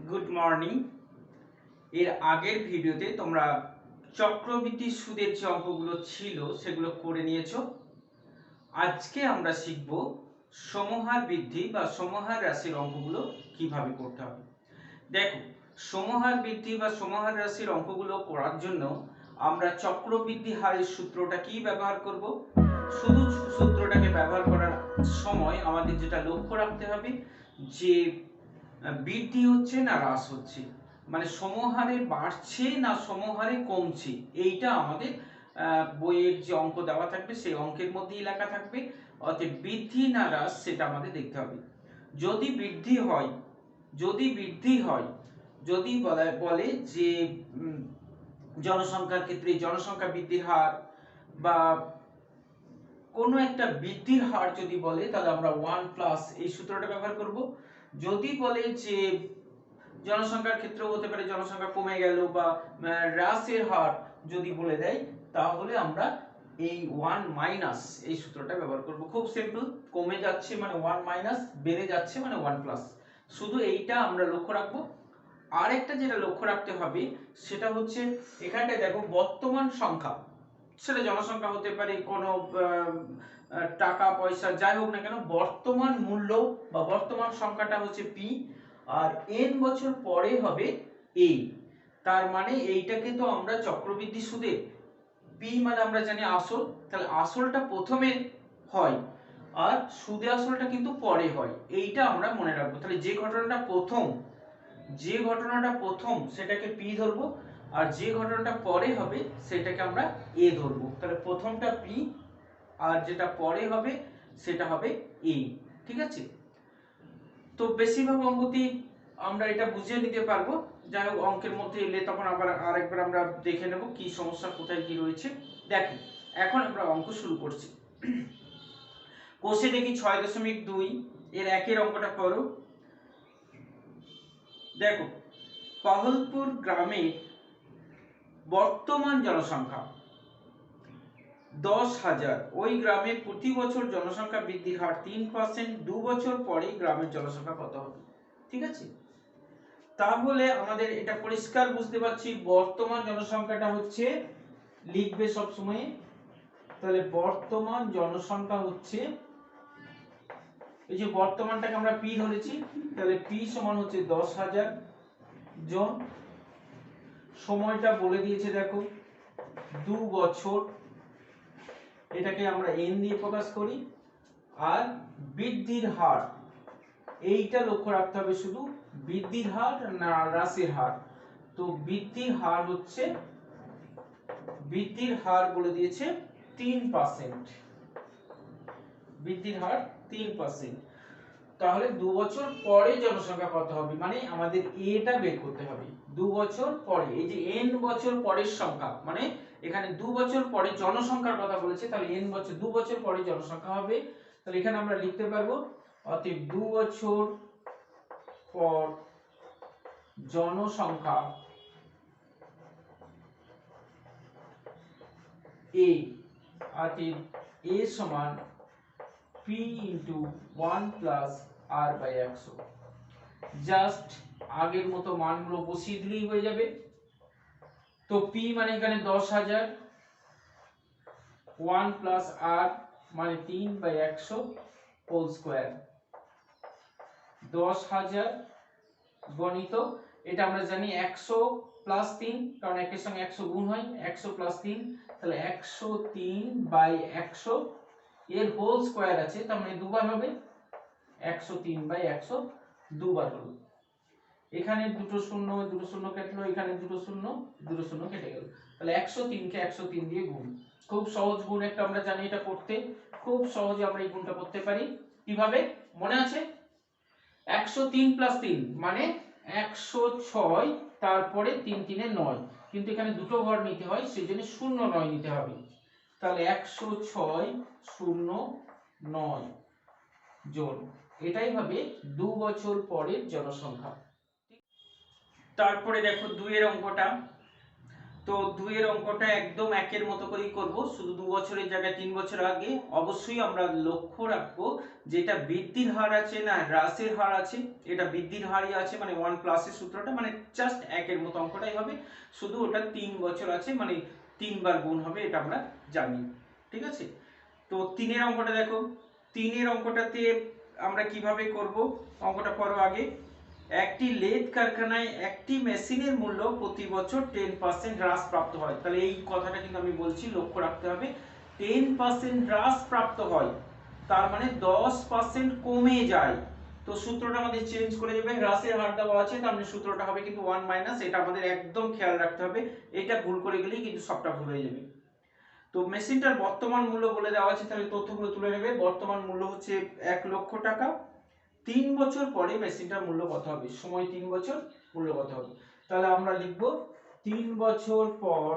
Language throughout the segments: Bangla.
Good morning. এর আগের ভিডিওতে তোমরা চক্রবৃদ্ধি সুদের যে অঙ্কগুলো ছিল সেগুলো করে নিয়েছো। আজকে আমরা শিখব সমহার বৃদ্ধি বা সমহার রাশির অঙ্কগুলো কিভাবে করতে হবে। দেখো, সমহার বৃদ্ধি বা সমহার রাশির অঙ্কগুলো করার জন্য আমরা চক্রবৃদ্ধি হারের সূত্রটা কি ব্যবহার করব। শুধু সূত্রটাকে ব্যবহার করার সময় আমাদের যেটা লক্ষ্য রাখতে হবে যে বৃদ্ধি হচ্ছে না হ্রাস হচ্ছে, মানে সমহারে বাড়ছে না সমহারে কমছে, এইটা আমাদের বইয়ের যে অঙ্ক দেওয়া থাকবে সেই অঙ্কের মধ্যেই লেখা থাকবে। অতএব বৃদ্ধি না হ্রাস সেটা আমাদের দেখতে হবে। যদি বৃদ্ধি হয়, যদি বলে যে জনসংখ্যার ক্ষেত্রে জনসংখ্যা বৃদ্ধির হার বা কোনো একটা বৃদ্ধির হার যদি বলে, তাহলে আমরা 1+ এই সূত্রটা ব্যবহার করব। যদি বলে যে জনসংখ্যার ক্ষেত্রেও হতে পারে জনসংখ্যা কমে গেল বা হ্রাসের হার যদি বলে দেয়, তাহলে আমরা এই 1- এই সূত্রটা ব্যবহার করব। খুব সিম্পল, কমে যাচ্ছে মানে 1-, বেড়ে যাচ্ছে মানে 1+। শুধু এইটা আমরা লক্ষ্য রাখবো। আর একটা যেটা লক্ষ্য রাখতে হবে সেটা হচ্ছে এখানটায় দেখো বর্তমান সংখ্যা, সেটা জনসংখ্যা হতে পারে, কোনো টাকা পয়সা যাই হোক না কেন, বর্তমান মূল্য বা বর্তমান সংখ্যাটা হচ্ছে পি, আর n বছর পরে হবে a। তার মানে এইটাকে তো আমরা চক্রবৃদ্ধি সুদে পি মানে আমরা জানি আসল, তাহলে আসলটা প্রথমে হয় আর সুদে আসলটা কিন্তু পরে হয়, এইটা আমরা মনে রাখবো। তাহলে যে ঘটনাটা প্রথম সেটাকে পি ধরবো, আর যে ঘটনাটা পরে হবে সেটাকে আমরা এ ধরবো। তাহলে প্রথমটা পি আর যেটা পরে হবে সেটা হবে এ। ঠিক আছে, তো বেশিরভাগ অঙ্কতেই আমরা এটা বুঝে নিতে পারবো। যাই হোক, অঙ্কের মধ্যে এলে তখন আবার আরেকবার আমরা দেখে নেব কি সমস্যা কোথায় কি রয়েছে। দেখো, এখন আমরা অঙ্ক শুরু করছি। কোষে দেখি 6.2 এর একের অঙ্কটা করো। দেখো, পাহলপুর গ্রামে বর্তমান জনসংখ্যা 10,000। ওই গ্রামে প্রতি বছর জনসংখ্যা বৃদ্ধির হার 3%। 2 বছর পরে গ্রামের জনসংখ্যা কত হবে? ঠিক আছে, তাহলে আমাদের এটা পরিষ্কার বুঝতে পারছি বর্তমান জনসংখ্যাটা হচ্ছে, লিখবে সব সময়, তাহলে বর্তমান জনসংখ্যা হচ্ছে, এই যে বর্তমানটাকে আমরা পি ধরেছি, তাহলে পি সমান হচ্ছে 10,000 জন। সময়টা বলে দিয়েছে দেখো 2 বছর, এটাকে আমরা n দিয়ে প্রকাশ করি। আর বৃদ্ধির হার, এইটা লক্ষ্য রাখতে হবে শুধু, বৃদ্ধির হার না হ্রাসের হার। তো বৃদ্ধির হার বলে দিয়েছে 3%, বৃদ্ধির হার 3%। তাহলে 2 বছর পরে জনসংখ্যা কত হবে, মানে আমাদের এটা বের করতে হবে 2 বছর পরে। এই যে n বছর পরের সংখ্যা, মানে এখানে 2 বছর পরে জনসংখ্যার কথা বলেছে, তাহলে n বছর 2 বছর পরে জনসংখ্যা হবে। তাহলে এখানে আমরা লিখতে পারবো অতএব 2 বছর পর জনসংখ্যা a, অতএব a সমান p * 1 + r/100। জাস্ট আগের মতো মানগুলো বসিয়ে দিলেই হয়ে যাবে। তো p মানে এখানে 10,000, 1 + r মানে 3/100 হোল স্কয়ার। 10,000 গণিত, এটা আমরা জানি 100 + 3, কারণ একের সঙ্গে 100 গুণ হয়, 100 + 3, তাহলে 103/100 এর হোল স্কয়ার আছে, তার মানে দুবার হবে, 103/100 দুবার হলো। এখানে দুটো শূন্য কেটে গেল, এখানে দুটো শূন্য কেটে গেল, তাহলে 103 কে 103 দিয়ে গুণ। খুব সহজ গুণ একটা, আমরা জানি এটা করতে, খুব সহজে আমরা এই গুণটা করতে পারি। কিভাবে মনে আছে? 103 + 3 মানে 106, তারপরে 3 3 এ 9, কিন্তু এখানে দুটো ঘর নিতে হয়, সেজন্য 09 নিতে হবে। তাহলে 106 09 জন, এটাই হবে 2 বছর পরের জনসংখ্যা। তারপরে দেখো 2 এর অঙ্কটা, তো 2 এর অঙ্কটা একদম একের মতো করেই করব, শুধু 2 বছরের জায়গায় 3 বছর আগে। অবশ্যই আমরা লক্ষ্য রাখবো যে এটা বৃদ্ধির হার আছে না হ্রাসের হার আছে। এটা বৃদ্ধির হারই আছে, মানে 1 প্লাসের সূত্রটা মানে জাস্ট একের মতো অঙ্কটাই হবে, শুধু ওটা 3 বছর আছে মানে 3 বার গুণ হবে, এটা আমরা জানি। ঠিক আছে, তো 3 এর অঙ্কটা দেখো। 3 এর অঙ্কটাতে আমরা কিভাবে করব, অঙ্কটা পড়ো আগে। একটি লেদ কারখানায় একটি মেশিনের মূল্য প্রতি বছর 10% হ্রাস প্রাপ্ত হয়। তাহলে এই কথাটা কিন্তু আমি বলছি, লক্ষ্য রাখতে হবে, 10% হ্রাস প্রাপ্ত হয়, তার মানে 10% কমে যায়। তো সূত্রটা আমাদের চেঞ্জ করে যাবে, হ্রাসের হার দেওয়া আছে, তার মানে সূত্রটা হবে কিন্তু 1 মাইনাস, এটা আমাদের একদম খেয়াল রাখতে হবে, এটা ভুল করে গেলেই কিন্তু সবটা ভুল হয়ে যাবে। তো মেশিনটার বর্তমান মূল্য বলে দেওয়া আছে, তাহলে তথ্যগুলো তুলে নেবে। বর্তমান মূল্য হচ্ছে 1 লক্ষ টাকা। 3 বছর পরে মেশিনটার মূল্য কত হবে, সময় 3 বছর, মূল্য কত হবে। তাহলে আমরা লিখব 3 বছর পর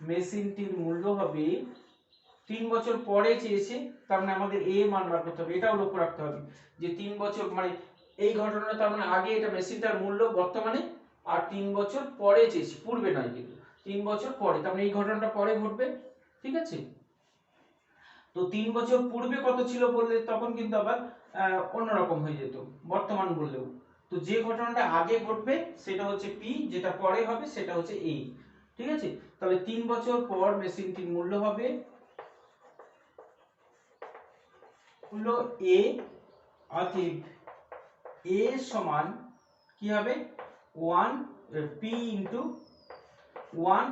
মেশিনটির মূল্য হবে, 3 বছর পরে চেয়েছে, তার মানে আমাদের এ মান বার করতে হবে। এটাও লক্ষ্য রাখতে হবে যে 3 বছর মানে এই ঘটনাটা, তার মানে আগে এটা মেশিনটার মূল্য বর্তমানে, আর 3 বছর পরে চেয়েছে, পূর্বে নয় কিন্তু 3 বছর পরে, তার মানে এই ঘটনাটা পরে ঘটবে। ঠিক আছে, তো 3 বছর পূর্বে কত ছিল বললে তখন কিন্তু আবার অন্যরকম হয়ে যেত বর্তমান বললেও। তো যে ঘটনাটা আগে ঘটবে সেটা হচ্ছে পি, যেটা পরে হবে সেটা হচ্ছে এ। ঠিক আছে, তাহলে 3 বছর পর মেশিনটির মূল্য হবে হলো এ, অতএব এ সমান কি হবে 1 পি ইনটু 1।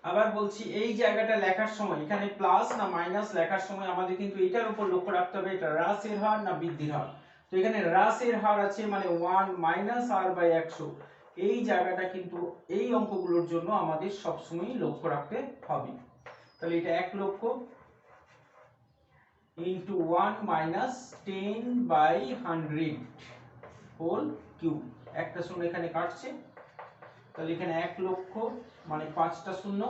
আবার বলছি, এই জায়গাটা লেখার সময় এখানে প্লাস না মাইনাস লেখার সময় আমাদের কিন্তু এটার উপর লক্ষ্য রাখতে হবে, এটা হ্রাসের হার না বৃদ্ধির হার। তো এখানে হ্রাসের হার আছে মানে 1 মাইনাস আর বাই 100। এই জায়গাটা কিন্তু এই অঙ্কগুলোর জন্য আমাদের সবসময় লক্ষ্য রাখতে হবে। তাহলে এটা 1 লক্ষ into 1 minus 10 by 100 whole cube. একটা শূন্য এখানে কাটছে, তাহলে এখানে 1 লক্ষ মানে 5টা শূন্য,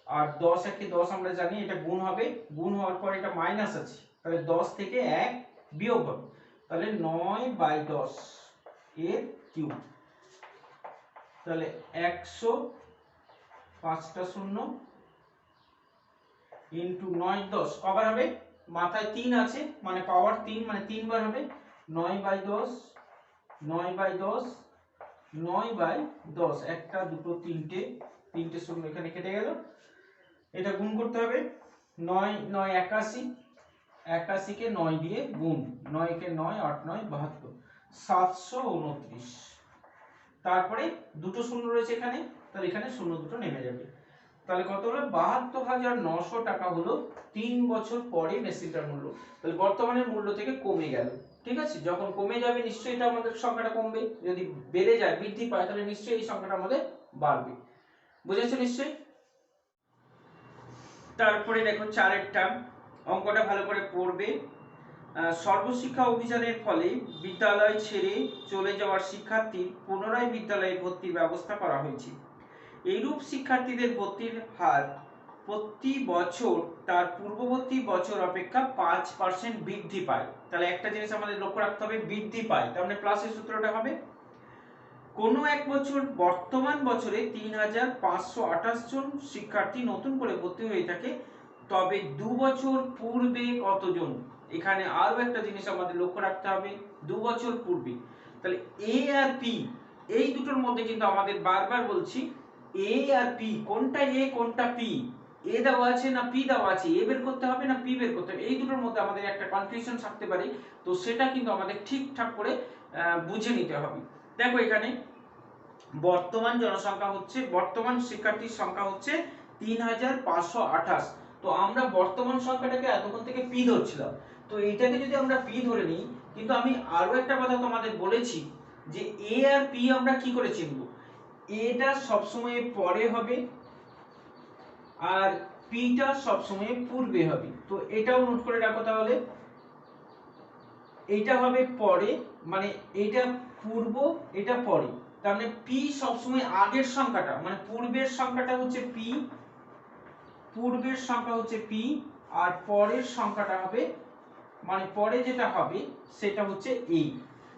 আর 10 একে 10 আমরা জানি এটা গুণ হবে, গুণ হওয়ার পর এটা মাইনাস আছে, তাহলে 10 থেকে 1 বিয়োগ হবে, তাহলে 9 বাই 10 এর কিউব। তাহলে 100 5টা শূন্য ইনটু 9 10 কবার হবে, মাথায় 3 আছে মানে পাওয়ার 3 মানে 3 বার হবে, 9 বাই 10 9 বাই 10 9 বাই 10, একটা দুটো তিনটে, তিনটে শূন্য এখানে কেটে গেল। এটা গুণ করতে হবে, 9 9 81, 81 কে 9 দিয়ে গুণ, 9 কে 9 8 9 72, 729। তারপরে দুটো শূন্য রয়েছে এখানে, তাহলে এখানে শূন্য দুটো নেমে যাবে। তাহলে কত হলো 72,900 টাকা হলো 3 বছর পরে মেশিনটার মূল্য। তাহলে বর্তমানের মূল্য থেকে কমে গেল। ঠিক আছে, যখন কমে যাবে নিশ্চয়ই এটা আমাদের সংখ্যাটা কমবে, যদি বেড়ে যায় বৃদ্ধি পায় তাহলে নিশ্চয়ই এই সংখ্যাটা আমাদের বাড়বে। বুঝেছো নিশ্চয়ই। তারপরে দেখো 4এরটা অঙ্কটা ভালো করে পড়বে। সর্বশিক্ষা অভিযানের ফলে বিদ্যালয় ছেড়ে চলে যাওয়ার শিক্ষার্থীর পুনরায় বিদ্যালয়ে ভর্তির ব্যবস্থা করা হয়েছে। এইরূপ শিক্ষার্থীদের ভর্তির হার প্রতি বছর তার পূর্ববর্তী বছর অপেক্ষা 5% বৃদ্ধি পায়। তাহলে একটা জিনিস আমাদের লক্ষ্য রাখতে হবে, বৃদ্ধি পায়, তার মানে প্লাসের সূত্রটা হবে কোনো এক বছর বর্তমান বছরে 3,528 জন শিক্ষার্থী নতুন করে ভর্তি হয়ে থাকে, তবে 2 বছর পূর্বে কতজন। এখানে আরো একটা জিনিস আমাদের লক্ষ্য রাখতে হবে, 2 বছর পূর্বে। তাহলে এ আর পি এই দুটোর মধ্যে কিন্তু আমাদের বারবার বলছি এ আর পি, কোনটা এ কোনটা পি, এ দেওয়া আছে না পি দেওয়া আছে, এ বের করতে হবে না পি বের করতে হবে, এই দুটোর মধ্যে আমাদের একটা কনফিউশন থাকতে পারে। তো সেটা কিন্তু আমাদের ঠিকঠাক করে বুঝে নিতে হবে। দেখো এখানে বর্তমান জনসংখ্যা হচ্ছে, বর্তমান শিক্ষার্থীর সংখ্যা হচ্ছে 3,528। তো আমরা বর্তমান সংখ্যাটাকে এতক্ষণ থেকে পি ধরছিলাম, তো এইটাকে যদি আমরা পি ধরে নিই, কিন্তু আমি আরো একটা কথা তোমাদের বলেছি যে এ আর পি আমরা কি করে চিনব, এটা সবসময় পরে হবে আর পিটা সবসময় পূর্বে হবে। তো এটাও নোট করে রাখো, তাহলে এটা হবে পরে মানে এটা পূর্ব এটা পরে, তার মানে পি সবসময় আগের সংখ্যাটা মানে পূর্বের সংখ্যাটা হচ্ছে পি, পূর্বের সংখ্যা হচ্ছে পি, আর পরের সংখ্যাটা হবে মানে পরে যেটা হবে সেটা হচ্ছে এই।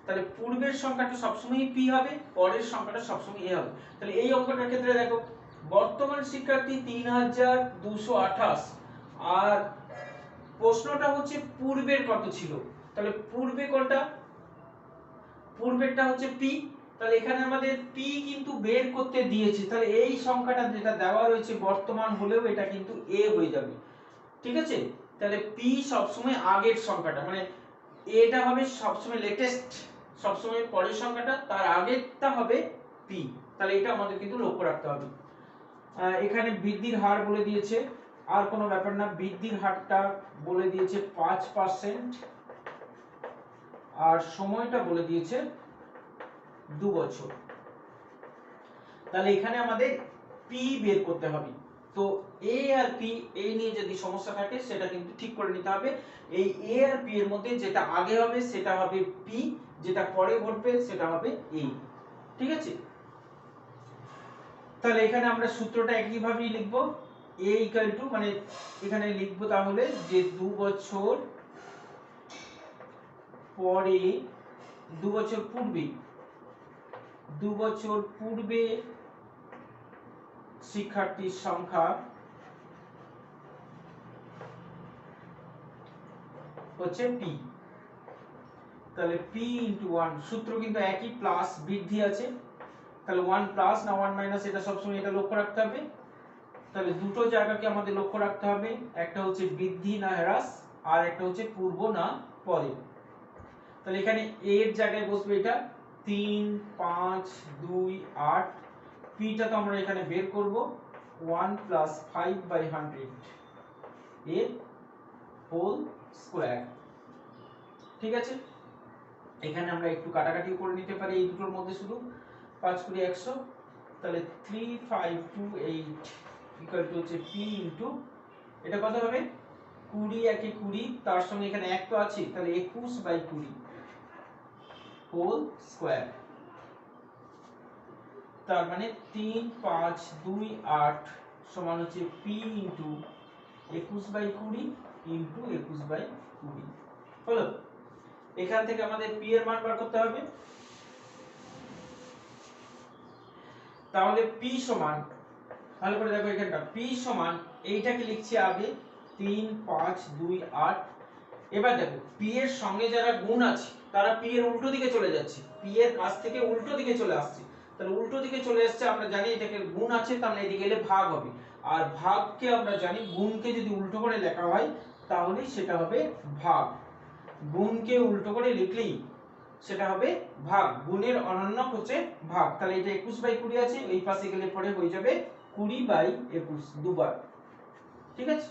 তাহলে পূর্বের সংখ্যাটা সবসময় পি হবে, পরের সংখ্যাটা সবসময় এ হবে। তাহলে এই অঙ্কটার ক্ষেত্রে দেখো বর্তমান শিক্ষার্থী 3228, আর প্রশ্নটা হচ্ছে পূর্বের কত ছিল। তাহলে পূর্বে কোনটা, পূর্বেরটা হচ্ছে পি। তাহলে এখানে আমাদের পি কিন্তু বের করতে দিয়েছে, তাহলে এই সংখ্যাটা যেটা দেওয়া রয়েছে বর্তমান হলেও এটা কিন্তু এ হয়ে যাবে, ঠিক আছে। তাহলে পি সবসময় আগের সংখ্যাটা, মানে এটা হবে সবসময় লেটেস্ট, সবসময় পরের সংখ্যাটা, তার আগেরটা হবে পি। তাহলে এটা আমাদের কিন্তু লক্ষ্য রাখতে হবে। এখানে বৃদ্ধির হার বলে দিয়েছে, আর কোনো ব্যাপার না, বৃদ্ধির হারটা বলে দিয়েছে 5%, আর সময়টা বলে দিয়েছে 2 বছর। তাহলে এখানে আমাদের পি বের করতে হবে। তো এ আর পি এই নিয়ে যদি সমস্যা থাকে সেটা কিন্তু ঠিক করে নিতে হবে। এই এ আর পি এর মধ্যে যেটা আগে হবে সেটা হবে পি, যেটা পরে ঘটবে সেটা হবে এ, ঠিক আছে। তাহলে এখানে আমরা সূত্রটা একই ভাবেই লিখব, a ইকুয়াল টু, মানে এখানে লিখব তাহলে যে 2 বছর পরে, 2 বছর পূর্বে, 2 বছর পূর্বে শিক্ষার্থীর সংখ্যা হচ্ছে পি। তাহলে পি ইনটু 1, সূত্র কিন্তু একই, প্লাস বৃদ্ধি আছে, তাহলে 1 প্লাস না 1 মাইনাস এটা সবসময় এটা লক্ষ্য রাখতে হবে। তাহলে দুটো জায়গাকে আমাদের লক্ষ্য রাখতে হবে, একটা হচ্ছে বৃদ্ধি না হ্রাস, আর একটা হচ্ছে পূর্ব না পরে। তাহলে এখানে a এর জায়গায় বসবে এটা 3 5 2 8, পিটা তো আমরা এখানে বের করব 1 প্লাস 5/100 এর হোল স্কয়ার, ঠিক আছে। এখানে আমরা একটু কাটাকাটি করে নিতে পারি এই দুটোর মধ্যে, শুধু 5 × 100, তাহলে 3528 ইকুয়াল টু হচ্ছে p ইনটু, এটা কত হবে 20 একে 20, তার সঙ্গে এখানে 1 তো আছে, তাহলে 21/20 হোল স্কয়ার। তার মানে 3528 সমান হচ্ছে p ইনটু 21/20 ইনটু 21/20 হলো। এখান থেকে আমাদের p এর মান বার করতে হবে। তাহলে p সমান, ভালো করে দেখো এখানটা, p সমান এইটাকে লিখছি আগে 3528। এবার দেখো p এর সঙ্গে যারা গুণ আছে তারা p এর উল্টো দিকে চলে যাচ্ছে, p এর কাছ থেকে উল্টো দিকে চলে আসছে। তাহলে উল্টো দিকে চলে আসছে, আমরা জানি এটাকে গুণ আছে, তার মানে এদিকে গেলে ভাগ হবে, আর ভাগকে আমরা জানি গুণকে যদি উল্টো করে লেখা হয় তাহলে সেটা হবে ভাগ। গুণকে উল্টো করে লিখলেই সেটা হবে ভাগ, গুণের অনন্যক হচ্ছে ভাগ। তাহলে এটা 21/20 আছে, এই পাশে গেলে পরে হয়ে যাবে 20/21 দুবার, ঠিক আছে।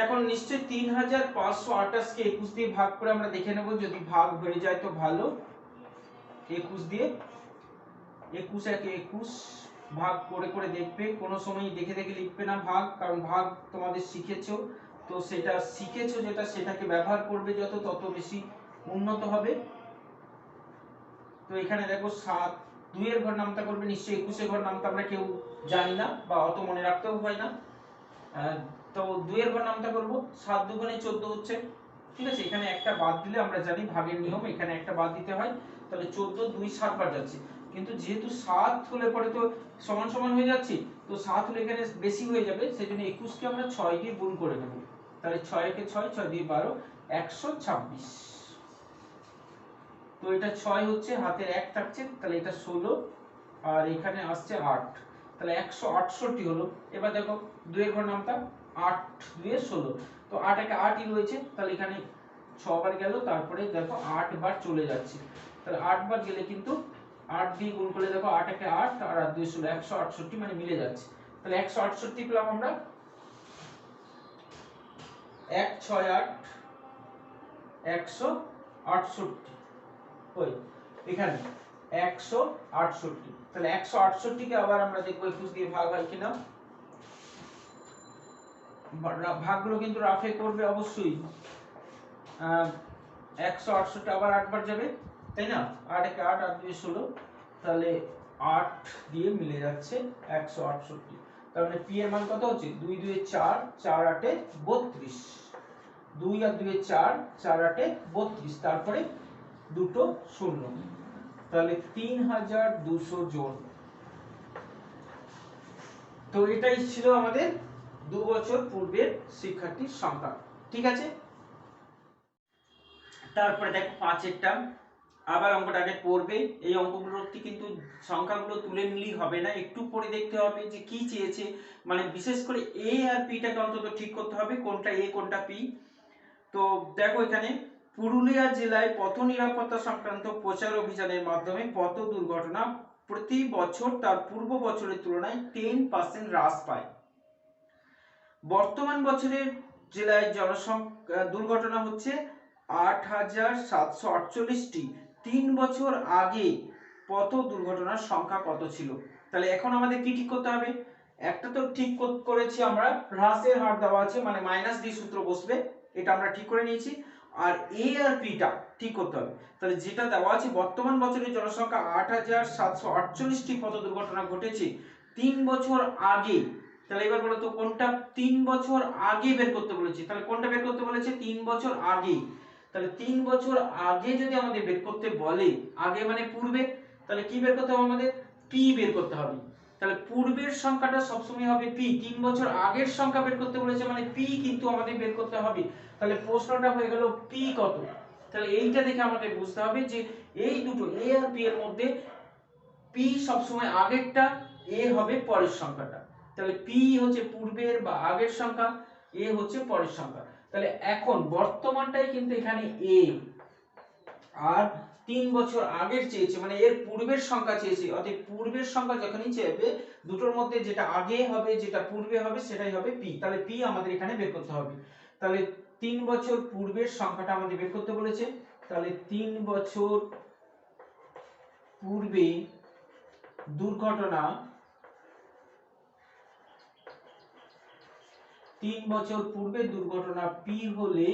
এখন নিশ্চয়ই 3528 কে 21 দিয়ে ভাগ করে আমরা দেখে নেব, যদি ভাগ হয়ে যায় তো ভালো। 21 দিয়ে, 21 একে 21 ভাগ করে করে দেখবে, কোনো সময় দেখে দেখে লিখবে না ভাগ, কারণ ভাগ তোমাদের শিখেছো, তো সেটা শিখেছো যেটা সেটাকে ব্যবহার করবে যত, তত বেশি উন্নত হবে। তো এখানে দেখো 7 2 এর ঘর নামতা করবে, নিশ্চয়ই 21 এর ঘর নামতা আমরা কেউ জানি না বা অত মনে রাখতেও হয় না, তো 2 এর ঘর নামতা করব, 7 × 2 = 14 হচ্ছে, ঠিক আছে। এখানে একটা বাদ দিলে আমরা জানি ভাগের নিয়ম, এখানে একটা বাদ দিতে হয়, তাহলে 14 2 7 বার যাচ্ছে, কিন্তু যেহেতু 7 হলে পরে তো সমান সমান হয়ে যাচ্ছে, তো 7 হলে এখানে বেশি হয়ে যাবে, সেজন্য 21 কে আমরা 6 দিয়ে গুণ করে নেব। তাহলে 6 একে 6, 6 দিয়ে 12, 126। তো এটা 6 হচ্ছে, হাতের 1 থাকছে, তাহলে এটা 16, আর এখানে আসছে 8, তাহলে 168 হলো। এবার দেখো 2 এর ঘর নামতা, 8 2 এ 16, তো 8 একে 8ই রয়েছে, তাহলে এখানে 6 বার গেল, তারপরে দেখো 8 বার চলে যাচ্ছে, তাহলে 8 বার গেলে কিন্তু 8 দিয়ে গুণ করলে দেখো 8 একে 8 আর 8 2 16, 168, মানে মিলে যাচ্ছে। তাহলে 168 পেলাম আমরা, 168 168 কই এখানে 168, তাহলে 168 কে আবার আমরা দেখব 21 দিয়ে ভাগ হয় কিনা। ভাগগুলো কিন্তু রাফে করবে অবশ্যই। 168 আবার 8 বার যাবে, তাই না, 8 একে 8 আর 2 এ 16, তাহলে 8 দিয়ে মিলে যাচ্ছে 168। তার মানে p এর মান কত হচ্ছে 2 2 এ 4, 4 8 এ 32, 2 আর 2 এ 4, 4 8 এ 32, তারপরে দুটো শূন্য, তাহলে 3200 জন। তো এটাই ছিল আমাদের 2 বছর পূর্বের শিক্ষার্থীর সংখ্যা। ঠিক আছে, তারপরে দেখো 5এরটা, আবার অঙ্কটাকে পড়বে। এই অঙ্কগুলোতে কিন্তু সংখ্যাগুলো তুলে নিলেই হবে না, একটু পরে দেখতে হবে যে কি চেয়েছে, মানে বিশেষ করে এ আর পিটাকে অন্তত ঠিক করতে হবে, কোনটা এ কোনটা পি। তো দেখো এখানে, পুরুলিয়া জেলায় পথ নিরাপত্তা সংক্রান্ত প্রচার অভিযানের মাধ্যমে পথ দুর্ঘটনা প্রতি বছর তার পূর্ব বছরের তুলনায় 10% হ্রাস পায়। বর্তমান বছরের জেলায় জনসংখ্যা দুর্ঘটনা হচ্ছে 8748টি। 3 বছর আগে পথ দুর্ঘটনার সংখ্যা কত ছিল? তাহলে এখন আমাদের কি ঠিক করতে হবে? একটা তো ঠিক করেছি আমরা, হ্রাসের হার দেওয়া আছে মানে মাইনাস ডি সূত্র বসবে, এটা আমরা ঠিক করে নিয়েছি। আর এ আর পিটা ঠিক করতে হবে। তাহলে যেটা দেওয়া আছে, বর্তমান বছরের জনসংখ্যা 8748টি পথ দুর্ঘটনা ঘটেছে 3 বছর আগে। তাহলে এবার বলো তো কোনটা 3 বছর আগে বের করতে বলেছি, তাহলে কোনটা বের করতে বলেছে? 3 বছর আগে। তাহলে 3 বছর আগে যদি আমাদের বের করতে বলে, আগে মানে পূর্বে, তাহলে কি বের করতে হবে আমাদের? পি বের করতে হবে। তাহলে পূর্বের সংখ্যাটা সবসময় হবে পি, 3 বছর আগের সংখ্যা বের করতে বলেছে মানে পি কিন্তু আমাদের বের করতে হবে। তাহলে প্রশ্নটা হয়ে গেল পি কত। তাহলে এইটা দেখে আমাদের বুঝতে হবে যে এই দুটো এ আর পি এর মধ্যে পি সবসময় আগেরটা, এ হবে পরের সংখ্যাটা। তাহলে পি হচ্ছে পূর্বের বা আগের সংখ্যা, এ হচ্ছে পরের সংখ্যা। তাহলে এখন বর্তমানটাই কিন্তু এখানে এ, আর 3 বছর আগের চেয়েছে মানে এর পূর্বের সংখ্যা চেয়েছে, অর্থাৎ পূর্বের সংখ্যা যখনই চাইবে দুটোর মধ্যে যেটা আগে হবে যেটা পূর্বে হবে সেটাই হবে পি। তাহলে পি আমাদের এখানে বের করতে হবে। তাহলে 3 বছর পূর্বের সংখ্যাটা আমাদের বের করতে বলেছে। তাহলে 3 বছর পূর্বে দুর্ঘটনা, 3 বছর পূর্বে দুর্ঘটনা পি হলে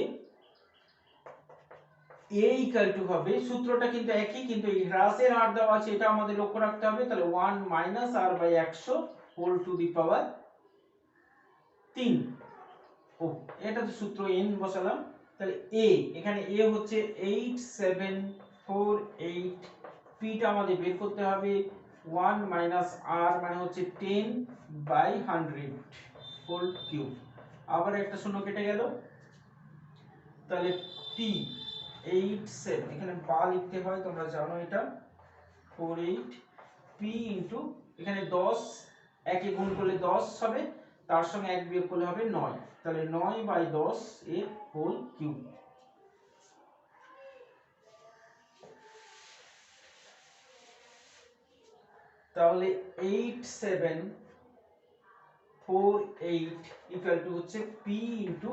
a ইকুয়াল টু হবে, সূত্রটা কিন্তু একই কিন্তু এই হ্রাসের হার দেওয়া আছে এটা আমাদের লক্ষ্য রাখতে হবে। তাহলে 1 minus r by 100 whole to the power 3। ও এটা তো সূত্র n বসালাম। তাহলে a, এখানে a হচ্ছে 8748, p টা আমাদের বের করতে হবে 1 মাইনাস r মানে হচ্ছে 10 বাই 100 হোল কিউব। আবার একটা শূন্য কেটে গেল। তাহলে p 87, এখানে বা লিখতে হয় তোমরা জানো এটা, 48 p ইনটু এখানে 10, একে গুণ করলে 10 হবে, তার সঙ্গে 1 বিয়োগ করলে হবে 9, তাহলে 9 বাই 10 এর হোল কিউব। তাহলে 8748 ইকুয়াল টু হচ্ছে p into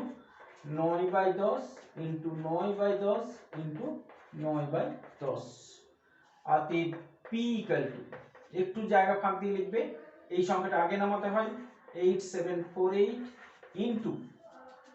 9 by 10 into 9 by 10 into 9 by 10। অতএব p ইকুয়াল টু, একটু জায়গা ফাঁক দিয়ে লিখবে, এই সংখ্যাটা আগে নামাতে হয় 8748 ইনটু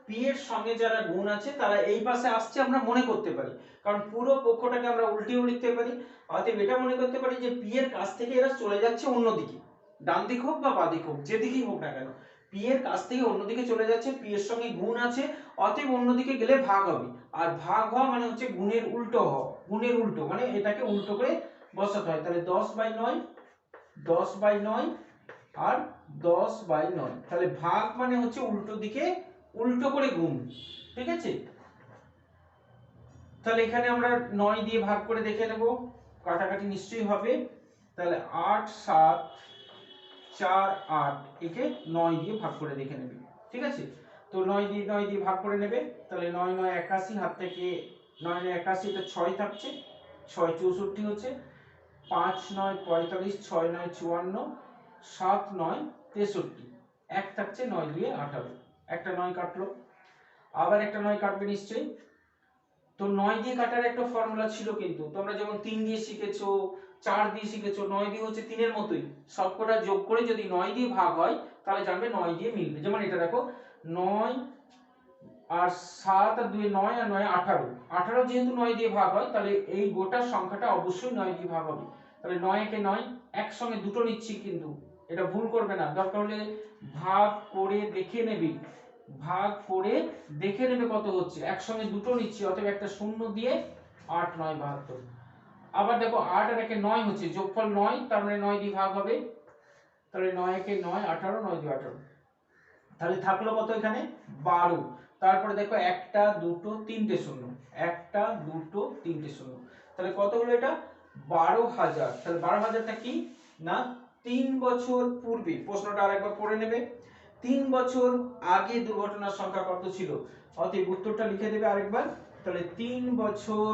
p এর সঙ্গে যারা গুণ আছে তারা এই পাশে আসছে আমরা মনে করতে পারি, কারণ পুরো পক্ষটাকে আমরা উল্টিয়েও লিখতে পারি। অতএব এটা মনে করতে পারি যে p এর কাছ থেকে এরা চলে যাচ্ছে অন্যদিকে, ডান দিক হোক বা বাঁ দিক হোক যেদিকেই হোক না কেন, p এর কাছ থেকে অন্যদিকে চলে যাচ্ছে, p এর সঙ্গে গুণ আছে, অতএব অন্যদিকে গেলে ভাগ হবে। আর ভাগ হওয়া মানে হচ্ছে গুণের উল্টো হওয়া, গুণের উল্টো মানে এটাকে উল্টো করে বসাতে হয়। তাহলে 10 বাই 9, 10 বাই 9 আর 10 বাই 9, তাহলে ভাগ মানে হচ্ছে উল্টো দিকে উল্টো করে গুণ, ঠিক আছে। তাহলে এখানে আমরা 9 দিয়ে ভাগ করে দেখে নেব, কাটাকাটি নিশ্চয়ই হবে। তাহলে 8 7 4 8, একে 9 দিয়ে ভাগ করে দেখে নেবে, ঠিক আছে। তো 9 দিয়ে ভাগ করে নেবে, তাহলে 9 9 81, হাত থেকে 9 9 81, এটা 6 থাকছে, 6 64 হচ্ছে, 5 9 45, 6 9 54, 7 9 63, 1 থাকছে, 9 2 18, একটা 9 কাটলো, আবার একটা 9 কাটবে নিশ্চয়ই। তো 9 দিয়ে কাটার একটা ফর্মুলা ছিল, কিন্তু তোমরা যেমন 3 দিয়ে শিখেছো, 4 দিয়ে শিখেছো, 9 দিয়ে হচ্ছে 3 এর মতোই, সবকটা যোগ করে যদি 9 দিয়ে ভাগ হয় তাহলে জানবে 9 দিয়ে মিলবে। যেমন এটা দেখো 9 আর 7 আর 2 9 আর 9 18, 18 যেহেতু 9 দিয়ে ভাগ হয় তাহলে এই গোটা সংখ্যাটা অবশ্যই 9 দিয়ে ভাগ হবে। তাহলে 9 একে 9, একসঙ্গে দুটো নিচ্ছি কিন্তু এটা ভুল করবে না, দরকার হলে ভাগ করে দেখে নেবে, ভাগ করে দেখে নেবে কত হচ্ছে, একসঙ্গে দুটো নিচ্ছি, অতএব একটা শূন্য দিয়ে 8 9 72। আবার দেখো 8 আর 1 9 হচ্ছে, যোগফল 9, তার মানে 9 দিয়ে ভাগ হবে, তাহলে 9 1 9 18, 9 2 18, তাহলে থাকলো কত এখানে 12। তারপরে দেখো একটা দুটো তিনটে শূন্য, একটা দুটো তিনটে শূন্য, তাহলে কত হলো এটা 12,000। তাহলে 12,000টা কি না 3 বছর পূর্বে, প্রশ্নটা আরেকবার পড়ে নেবে, 3 বছর আগে দুর্ঘটনার সংখ্যা কত ছিল, অতএব উত্তরটা লিখে দেবে আরেকবার। তাহলে 3 বছর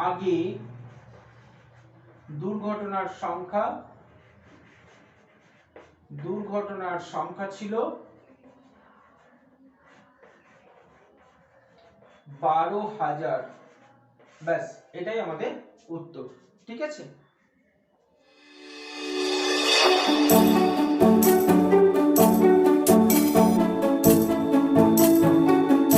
আগে দুর্ঘটনার সংখ্যা ছিল 12,000। ব্যাস, এটাই আমাদের উত্তর। ঠিক আছে।